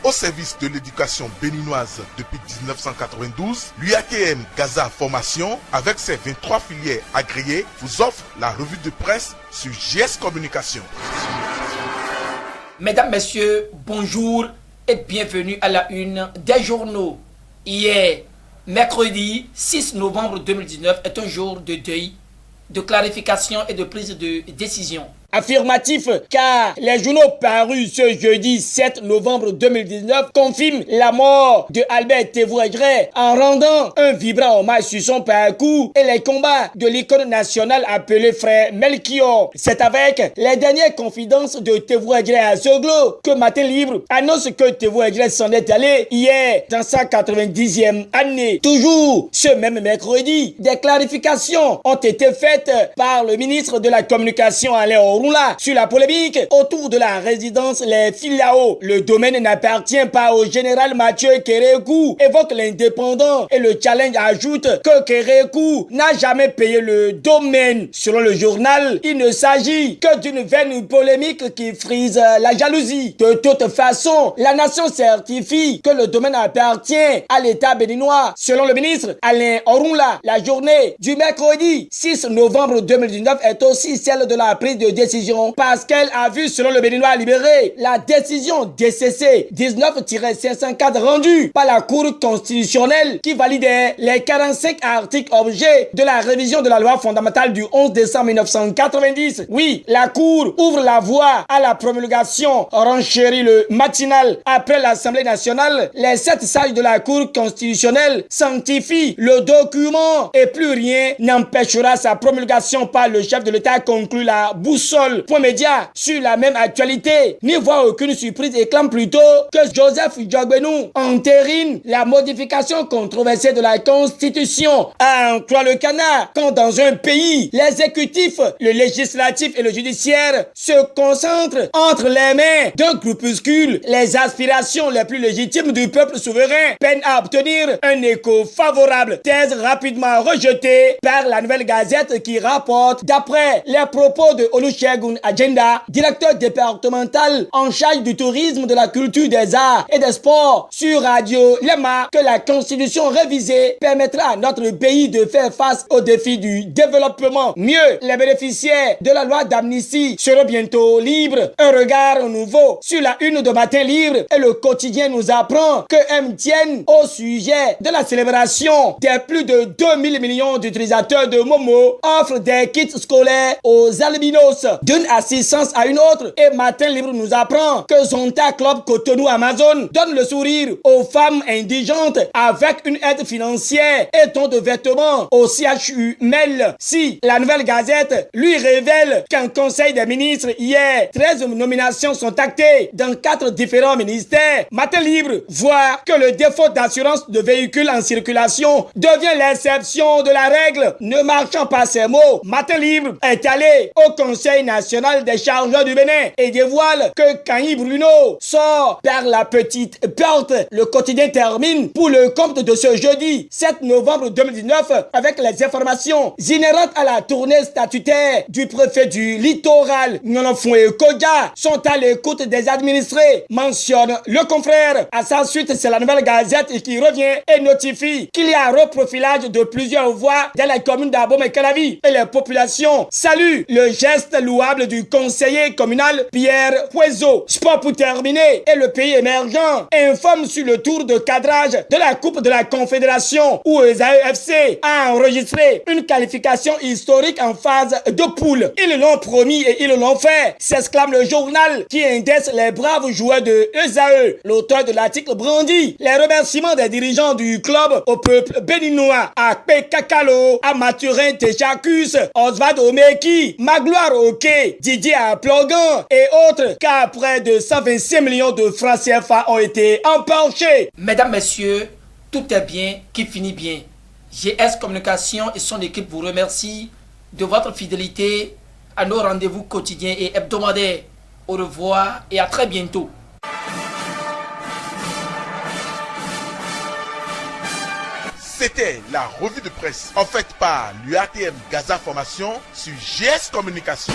au service de l'éducation béninoise depuis 1992, l'UATM Gaza Formation, avec ses 23 filières agréées, vous offre la revue de presse sur GS Communication. Mesdames, Messieurs, bonjour et bienvenue à la une des journaux. Hier, mercredi 6 novembre 2019 est un jour de deuil, de clarification et de prise de décision. Affirmatif, car les journaux parus ce jeudi 7 novembre 2019 confirment la mort de Albert Thévoué-Gray en rendant un vibrant hommage sur son parcours et les combats de l'icône nationale appelée Frère Melchior. C'est avec les dernières confidences de Thévoué-Gray à Soglo que Matin Libre annonce que Thévoué-Gray s'en est allé hier dans sa 90e année. Toujours ce même mercredi, des clarifications ont été faites par le ministre de la Communication Alain Orunla sur la polémique autour de la résidence Les Filao. Le domaine n'appartient pas au général Mathieu Kérékou, évoque l'Indépendant, et le Challenge ajoute que Kérékou n'a jamais payé le domaine. Selon le journal, il ne s'agit que d'une vaine polémique qui frise la jalousie. De toute façon, la nation certifie que le domaine appartient à l'État béninois. Selon le ministre Alain Orunla, la journée du mercredi 6 novembre 2019 est aussi celle de la prise de décision parce qu'elle a vu, selon le Béninois libéré, la décision DCC 19-504 rendue par la Cour constitutionnelle qui validait les 45 articles objets de la révision de la loi fondamentale du 11 décembre 1990. Oui, la Cour ouvre la voie à la promulgation, renchérit le matinal après l'Assemblée nationale. Les 7 sages de la Cour constitutionnelle sanctifient le document et plus rien n'empêchera sa promulgation par le chef de l'État, conclut la boussole. Point média sur la même actualité n'y voit aucune surprise et clame plutôt que Joseph Djogbenou entérine la modification controversée de la Constitution. À en croire le canard, quand dans un pays, l'exécutif, le législatif et le judiciaire se concentrent entre les mains d'un groupuscule, les aspirations les plus légitimes du peuple souverain peinent à obtenir un écho favorable. Thèse rapidement rejetée par la Nouvelle Gazette qui rapporte, d'après les propos de Olusegun Agenda, directeur départemental en charge du tourisme, de la culture, des arts et des sports sur Radio Lema, que la Constitution révisée permettra à notre pays de faire face aux défis du développement. Mieux, les bénéficiaires de la loi d'amnistie seront bientôt libres. Un regard nouveau sur la une de Matin Libre et le quotidien nous apprend que MTN, au sujet de la célébration des plus de 2000 millions d'utilisateurs de Momo, offre des kits scolaires aux albinos. D'une assistance à une autre, et Matin Libre nous apprend que Zonta Club Cotonou Amazon donne le sourire aux femmes indigentes avec une aide financière et don de vêtements au CHU Mel. Si la Nouvelle Gazette lui révèle qu'un conseil des ministres hier, 13 nominations sont actées dans 4 différents ministères, Matin Libre voit que le défaut d'assurance de véhicules en circulation devient l'exception de la règle. Ne marchant pas ces mots, Matin Libre est allé au Conseil national des chargeurs du Bénin et dévoile que Kany Bruno sort par la petite porte. Le quotidien termine pour le compte de ce jeudi 7 novembre 2019 avec les informations inhérentes à la tournée statutaire du préfet du littoral. Nonofoué et Kodja sont à l'écoute des administrés, mentionne le confrère. À sa suite, c'est la Nouvelle Gazette qui revient et notifie qu'il y a reprofilage de plusieurs voies dans la commune d'Abom et Calavi et les populations saluent le geste louable du conseiller communal Pierre Huezo. Sport pour terminer, et le pays émergent informe sur le tour de cadrage de la Coupe de la Confédération où ESAE-FC a enregistré une qualification historique en phase de poule. Ils l'ont promis et ils l'ont fait, s'exclame le journal qui indexe les braves joueurs de ESAE. L'auteur de l'article brandit les remerciements des dirigeants du club au peuple béninois, à Pekakalo, à Mathurin Téchacus, Oswald Omeki, Magloire Oké, Didier Aplogan et autres, car près de 125 millions de francs CFA ont été empochés. Mesdames, Messieurs, tout est bien qui finit bien. GS Communication et son équipe vous remercient de votre fidélité à nos rendez-vous quotidiens et hebdomadaires. Au revoir et à très bientôt. C'était la revue de presse en fait par l'UATM Gaza Formation sur GS Communication.